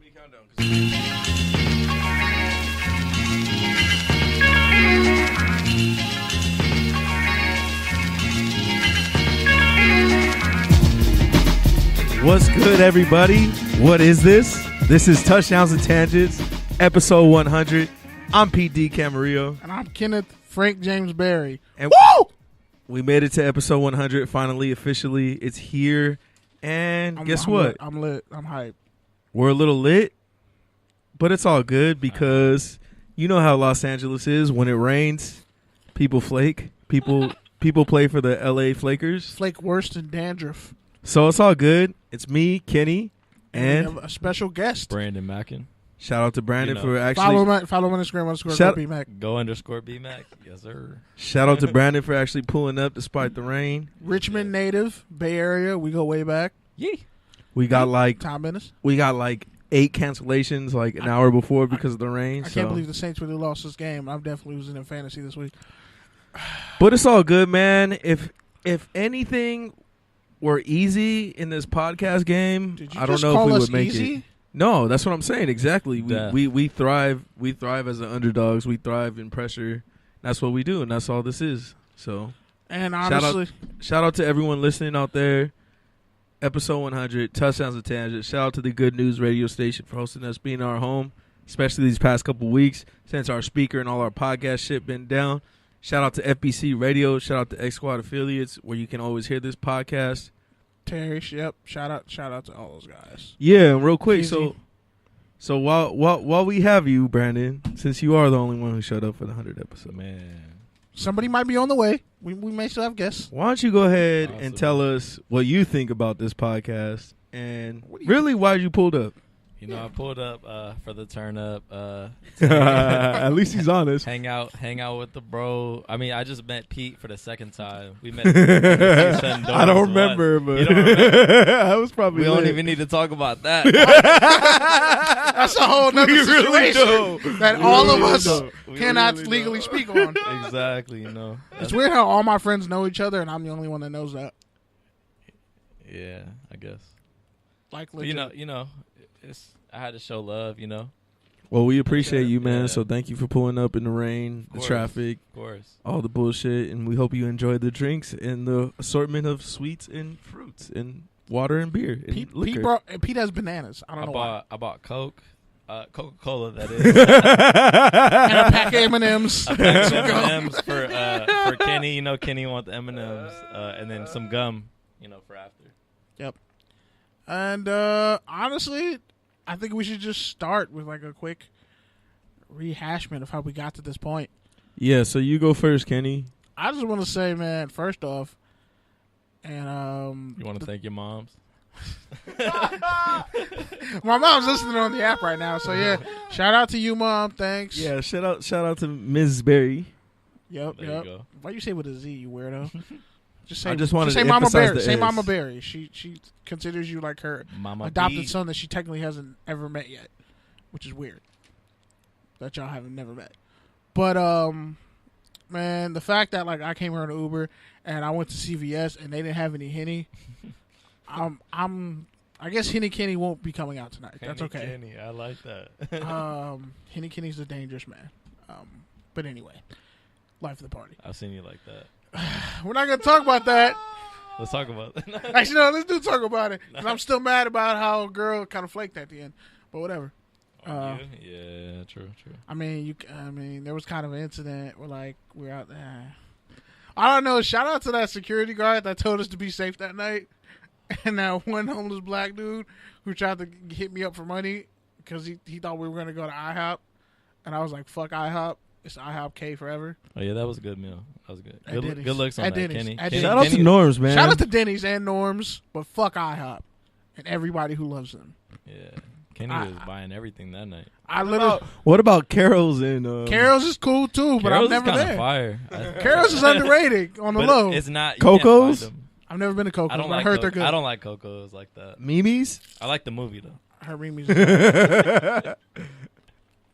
me count down. What's good, everybody? What is this? This is Touchdowns and Tangents, episode 100. I'm Pete D. Camarillo. And I'm Kenneth Frank James Barry. And woo! We made it to episode 100, finally, officially. It's here. And guess what? I'm lit. I'm hyped. We're a little lit, but it's all good because you know how Los Angeles is. When it rains, people flake. People play for the LA Flakers. Flake worse than dandruff. So it's all good. It's me, Kenny, and we have a special guest, Brandon Mackin. Shout out to Brandon for actually follow on Instagram _BMac. Go_BMac. Yes, sir. Shout out to Brandon for actually pulling up despite the rain. Richmond native, Bay Area. We go way back. Yee. We got like Tom Bennis. We got like 8 cancellations like an hour before because of the rain. I can't believe the Saints really lost this game. I'm definitely losing in fantasy this week. But it's all good, man. If anything were easy in this podcast game, I don't know if we would make easy? it. No, that's what I'm saying. Exactly. Yeah. We thrive. We thrive as the underdogs. We thrive in pressure. That's what we do, and that's all this is. So, and honestly, shout out to everyone listening out there. Episode 100, Touchdowns and Tangents. Shout out to the Good News radio station for hosting us, being our home, especially these past couple weeks since our speaker and all our podcast shit been down. Shout out to FBC Radio. Shout out to X Squad affiliates where you can always hear this podcast. Terry, yep. Shout out to all those guys. Yeah, and real quick, Easy. so while we have you, Brandon, since you are the only one who showed up for the 100th episode, Man. Somebody might be on the way. We may still have guests. why don't you go ahead Awesome. and tell us what you think about this podcast and really why you pulled up? You know, I pulled up for the turn up. At least he's honest. Hang out with the bro. I mean, I just met Pete for the second time. We met. I don't remember, but you don't remember? I was probably. We don't lit. even need to talk about that. That's a whole nother We really situation that We all really of us don't. cannot really legally don't. speak on. Exactly. You know. It's weird how all my friends know each other and I'm the only one that knows that. Yeah, I guess. Like, But you know, I had to show love. You know. Well, we appreciate you, man. Yeah. So thank you for pulling up in the rain, the course. traffic, Of course. all the bullshit, and we hope you enjoy the drinks and the assortment of sweets and fruits and water and beer and liquor. Pete has bananas. I don't know why. I bought Coke. Coca-Cola, that is. And a pack of M&Ms. A pack of M&Ms for Kenny. You know, Kenny want the M&Ms. And then some gum, for after. Yep. And honestly, I think we should just start with like a quick rehashment of how we got to this point. Yeah, so you go first, Kenny. I just want to say, man, first off, and You want to thank your moms? my mom's listening on the app right now, so yeah, shout out to you, Mom. Thanks. Yeah, shout out to Ms. Berry. Yep. There you go. Why you say with a Z, you weirdo? Just say. I just wanted say to Mama emphasize Berry. the Say S. Mama Berry. She considers you like her Mama adopted B. son that she technically hasn't ever met yet, which is weird. That y'all haven't never met. But man, the fact that like I came here on an Uber and I went to CVS and they didn't have any Henny. I guess Henny Kenny won't be coming out tonight. That's okay. Kenny, I like that. Henny Kenny's a dangerous man. But anyway, life of the party. I've seen you like that. We're not gonna talk about that. Let's talk about that. Actually, no, let's do talk about it. 'Cause I'm still mad about how a girl kind of flaked at the end. But whatever. Yeah, true. I mean, there was kind of an incident where like we're out there. I don't know. Shout out to that security guard that told us to be safe that night, and that one homeless black dude who tried to hit me up for money because he thought we were gonna go to IHOP, and I was like, "Fuck IHOP, it's IHOP K forever." Oh yeah, that was a good meal. That was good. At Denny's. Good looks on At that, Denny's. Kenny. At Kenny- Shout out to Kenny- Norms, man. Shout out to Denny's and Norms, but fuck IHOP and everybody who loves them. Yeah, Kenny was buying everything that night. I literally What about Carol's and Carol's is cool too, but Carol's I'm never is there. Fire. Carol's is underrated on the But low. It's not. Coco's? You can't find them. I've never been to Coco's, I don't but like. I heard they're good. I don't like Coco's like that. Mimi's? I like the movie though. I heard Mimi's.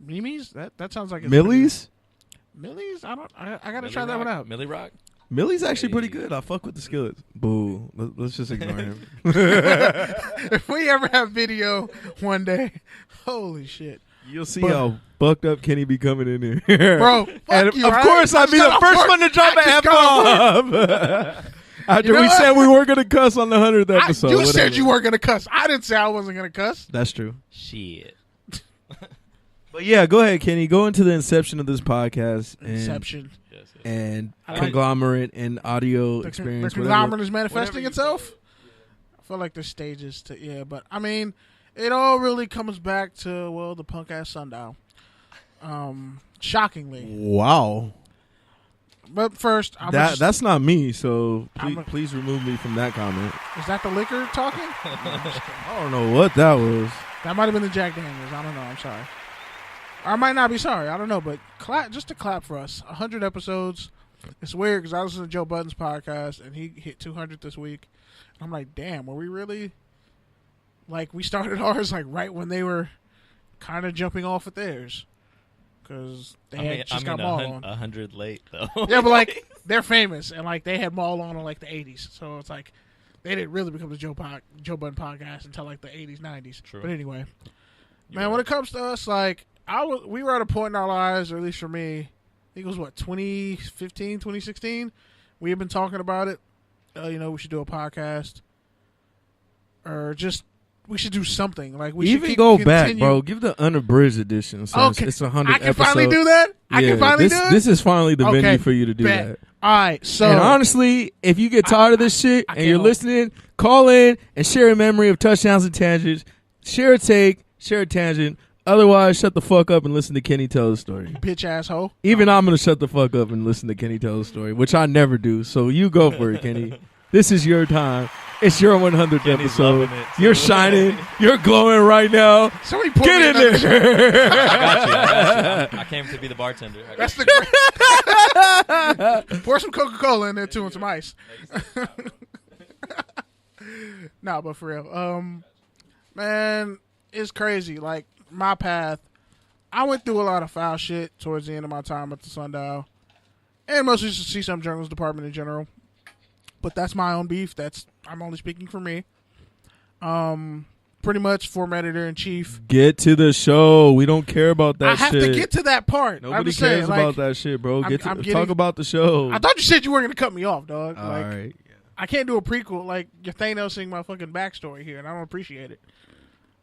Mimi's? That sounds like it's Millie's? Millie's? I gotta Millie try that Rock? one out. Millie Rock. Millie's actually pretty Hey. good. I fuck with the skillets. Boo. Let's just ignore him. If we ever have video one day Holy shit. You'll see how fucked up Kenny be coming in here. Bro, and you, of right? course I'd be the first one to drop an F-bomb. After we said we weren't going to cuss on the 100th episode. You said you weren't going to cuss. I didn't say I wasn't going to cuss. That's true. Shit. But yeah, go ahead, Kenny. Go into the inception of this podcast. Inception. And conglomerate and audio experience. The conglomerate is manifesting itself? I feel like there's stages to, but I mean, it all really comes back to, well, the punk-ass sundial. Shockingly. Wow. But first, that's not me, so please remove me from that comment. Is that the liquor talking? I don't know what that was. That might have been the Jack Daniels. I don't know. I'm sorry. Or I might not be sorry. I don't know. But just to clap for us. 100 episodes. It's weird because I listened to Joe Budden's podcast, and he hit 200 this week. And I'm like, damn, were we really... Like, we started ours like right when they were kind of jumping off at theirs. Because they just got Maul on. 100 late, though. Yeah, but like, they're famous, and like, they had Maul on in like the 80s. So it's like, they didn't really become the Joe Budden podcast until like the 80s, 90s. True. But anyway, man, when it comes to us, like, we were at a point in our lives, or at least for me, I think it was 2015, 2016. We had been talking about it. We should do a podcast, or just we should do something. Like we even should go back, bro. Give the unabridged edition. So okay, it's 100. I can finally do that. Yeah, I can finally do it. This is finally the venue for you to do that. All right. So, and honestly, if you get tired of this shit and you're listening, call in and share a memory of touchdowns and tangents. Share a take, share a tangent. Otherwise, shut the fuck up and listen to Kenny tell the story. Bitch asshole. Even I'm gonna shut the fuck up and listen to Kenny tell the story, which I never do. So you go for it, Kenny. This is your time. It's your 100th episode. You're shining. You're glowing right now. Somebody get in there. I got you. I came to be the bartender. That's the great. Pour some Coca-Cola in there too and some ice. Nah, but for real, man, it's crazy. Like my path, I went through a lot of foul shit towards the end of my time at the Sundial, and mostly just to CSUN journalism department in general. But that's my own beef. I'm only speaking for me. Pretty much former editor-in-chief. Get to the show. We don't care about that shit. I have to get to that part. Nobody cares about that shit, bro. Talk about the show. I thought you said you weren't going to cut me off, dog. All right. Yeah. I can't do a prequel. Like, you're Thanosing my fucking backstory here, and I don't appreciate it.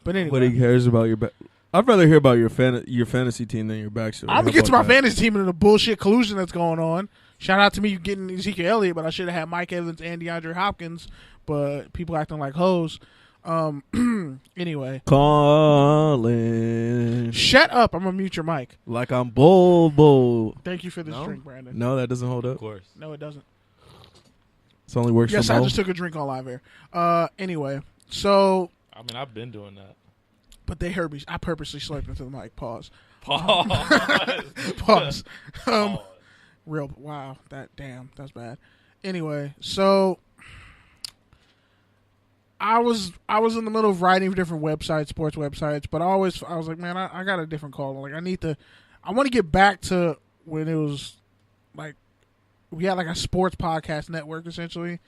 But anyway. Nobody cares about your I'd rather hear about your fantasy team than your backstory. I'm going to get to my fantasy team and the bullshit collusion that's going on. Shout out to me getting Ezekiel Elliott, but I should have had Mike Evans and DeAndre Hopkins, but people acting like hoes. Anyway. Calling. Shut up. I'm going to mute your mic. Like I'm bold. Thank you for this drink, Brandon. No, that doesn't hold up. Of course. No, it doesn't. It only works for Yes, I just took a drink on live air. Anyway, so. I mean, I've been doing that. But they heard me. I purposely slurped into the mic. Pause. Pause. Real. Wow. That's bad. Anyway, so I was in the middle of writing for different websites, sports websites, but I was like, man, I got a different call. Like, I want to get back to when it was like we had like a sports podcast network essentially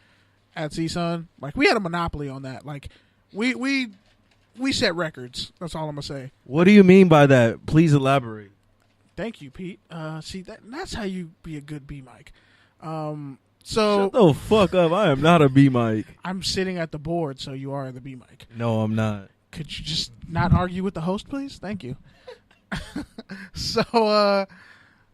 at CSUN. Like, we had a monopoly on that. Like, we set records. That's all I'm gonna say. What do you mean by that? Please elaborate. Thank you, Pete. See, that's how you be a good B mic. So shut the fuck up. I am not a B mic. I'm sitting at the board, so you are the B mic. No, I'm not. Could you just not argue with the host, please? Thank you. So,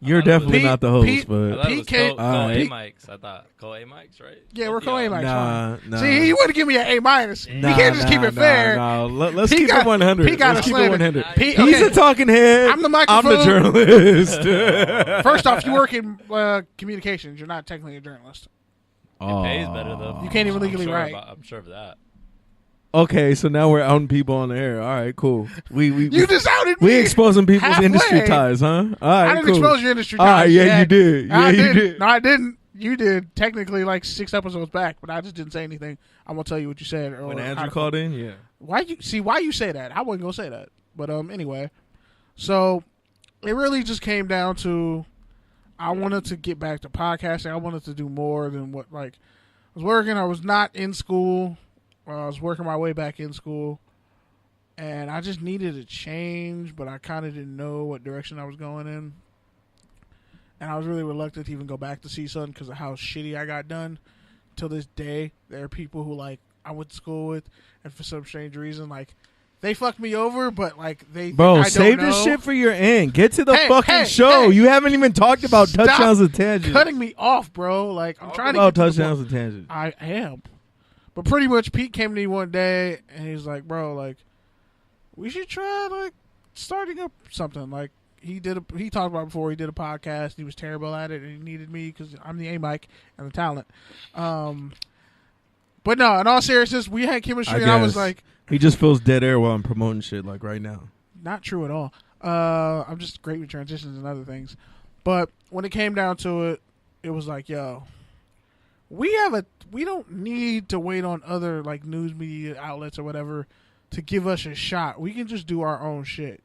you're definitely not the host, but I thought it was co-A mics. I thought co-A mics, right? Yeah, we're co-A mics. Nah. See, you want to give me an A minus. You can't just keep it fair. No. Let's keep it 100. Let's keep it 100. He's a talking head. I'm the microphone. I'm the journalist. First off, you work in communications. You're not technically a journalist. It pays better though. You can't even legally write. I'm sure of that. Okay, so now we're outing people on the air. All right, cool. You just outed me. We exposing people's halfway. Industry ties, huh? All right, I didn't cool. expose your industry ties. All right, yeah, you did. Yeah, you did. No, I didn't. You did. Technically, like 6 episodes back, but I just didn't say anything. I'm gonna tell you what you said. When Andrew called in, yeah. Why you say that? I wasn't gonna say that. But anyway, so it really just came down to I wanted to get back to podcasting. I wanted to do more than what I was working. I was not in school. I was working my way back in school, And I just needed a change, but I kind of didn't know what direction I was going in. And I was really reluctant to even go back to CSUN because of how shitty I got done. Till this day, there are people who, like, I went to school with, and for some strange reason, like, they fucked me over, but, like, they Bro, think I save don't this know. shit for your end. Get to the Hey, fucking show. hey. You haven't even talked about Stop touchdowns and tangents. cutting me off, bro. Like, I'm trying to about get to the touchdowns point. and tangents. I am. But pretty much Pete came to me one day and he's like, bro, like, we should try, like, starting up something. Like, he talked about it before, he did a podcast, he was terrible at it, and he needed me because I'm the A-mic and the talent. But no, in all seriousness, we had chemistry, and I was like... He just feels dead air while I'm promoting shit, like, right now. Not true at all. I'm just great with transitions and other things. But when it came down to it, it was like, yo, we don't need to wait on other, like, news media outlets or whatever to give us a shot. We can just do our own shit.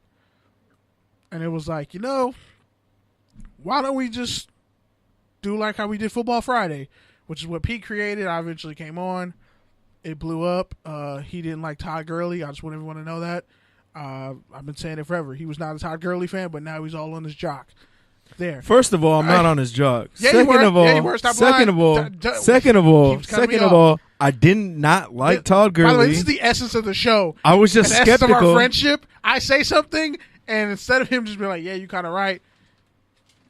And it was like, you know, why don't we just do like how we did Football Friday, which is what Pete created. I eventually came on. It blew up. He didn't like Todd Gurley. I just want everyone to know that. I've been saying it forever. He was not a Todd Gurley fan, but now he's all on his jock. There. First of all, I'm not on his jock. Yeah, Second of all, I did not like Todd Gurley. By the way, this is the essence of the show. I was just the essence of skeptical. our friendship. I say something, and instead of him just being like, yeah, you kind of right,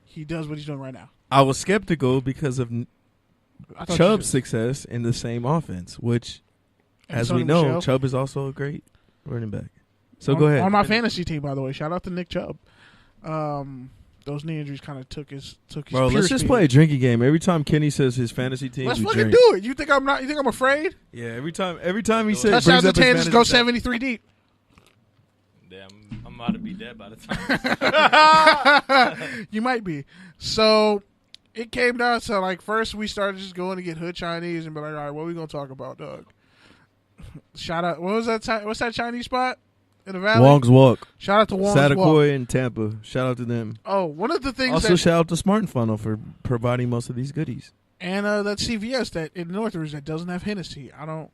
he does what he's doing right now. I was skeptical because of Chubb's success in the same offense, which, as we know, Michelle. Chubb is also a great running back. So go ahead. On my fantasy team, by the way. Shout out to Nick Chubb. Those knee injuries kind of took his Bro, let's just play a drinking game. Every time Kenny says his fantasy team, let's we fucking drink. do it. You think I'm not? You think I'm afraid? Yeah, every time he says Touchdowns and tangents, go 73 deep. Yeah, I'm about to be dead by the time. You might be. So it came down to, like, first we started just going to get hood Chinese and be like, all right, what are we gonna talk about, Doug? Shout out. What was that? What's that Chinese spot in the valley? Wong's Walk. Shout out to Wong's Walk. Satakoy in Tampa. Shout out to them. Oh, one of the things. Also, shout out to Smart and Funnel for providing most of these goodies. And that CVS that in Northridge that doesn't have Hennessy. I don't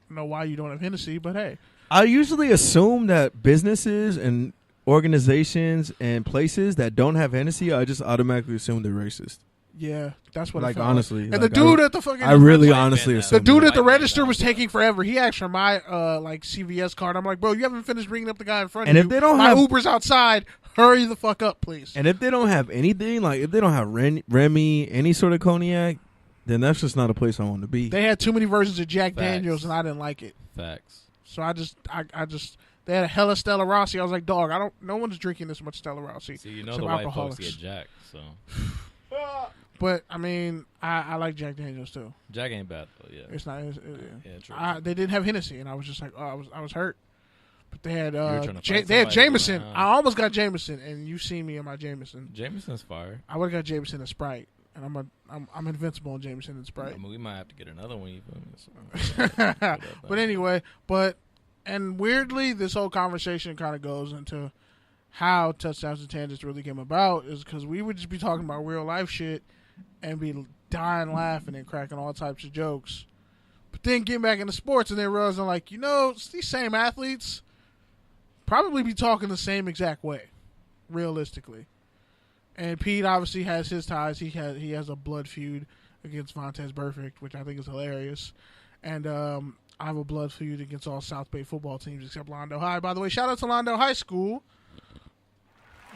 know why you don't have Hennessy, but hey. I usually assume that businesses and organizations and places that don't have Hennessy, I just automatically assume they're racist. Yeah, that's what. Like, I felt honestly, and like, the dude at the fucking. I really White honestly man assume The dude that. at the White man register now, was yeah. taking forever. He asked for my like CVS card. I'm like, bro, you haven't finished ringing up the guy in front And of if you. they don't my have- Uber's outside. Hurry the fuck up, please. And if they don't have anything, like if they don't have Remy, any sort of cognac, then that's just not a place I want to be. They had too many versions of Jack Facts. Daniels, and I didn't like it. Facts. So I just they had a hella Stella Rossi. I was like, dog, no one's drinking this much Stella Rossi. See, you know Some the white alcoholics. folks get Jack, so But I mean, I like Jack Daniels too. Jack ain't bad though. Yeah. It's not. Yeah, true. They didn't have Hennessy, and I was just like, oh, I was hurt. But they had were trying to fight they had somebody Jameson. going on. I almost got Jameson, and you see me in my Jameson. Jameson's fire. I would have got Jameson and Sprite, and I'm invincible on Jameson and Sprite. I mean, we might have to get another one. You feel me? So, But anyway, and weirdly, this whole conversation kind of goes into how Touchdowns and Tangents really came about, is because we would just be talking about real life shit and be dying laughing and cracking all types of jokes. But then getting back into sports and then realizing, like, you know, these same athletes probably be talking the same exact way, realistically. And Pete obviously has his ties. He has a blood feud against Vontez Burfict, which I think is hilarious. And I have a blood feud against all South Bay football teams except Lawndale High. By the way, shout out to Lawndale High School.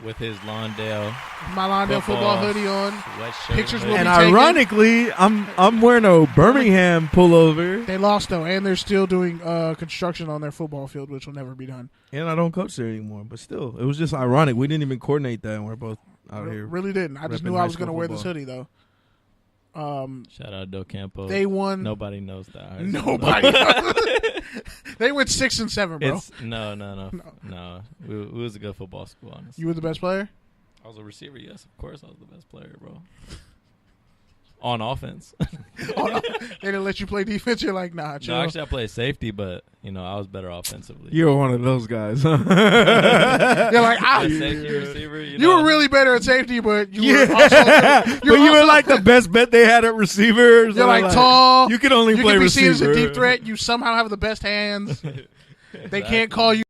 with his Lawndale My Lawndale football hoodie on. sweatshirt. Pictures will And be taken. ironically, I'm wearing a Birmingham pullover, They lost, though, and they're still doing construction on their football field, which will never be done. and I don't coach there anymore. But still, it was just ironic. We didn't even coordinate that, and we're both out here. Really didn't. I just repping knew high I was school going to wear this football. hoodie, though. Shout out Del Campo. They won. Nobody knows that. Nobody. They went 6-7, bro. No. We was a good football school, honestly. You were the best player? I was a receiver, yes. Of course I was the best player, bro. On offense. They didn't let you play defense? You're like, nah, chill. No, actually I played safety, but I was better offensively. You were one of those guys, huh? You're like, Safety receiver, you were really better at safety, but you were Yeah, also, but you were like the best bet they had at receivers. You're like tall. You could only You play can be seen receiver. as a deep threat. You somehow have the best hands. They can't call you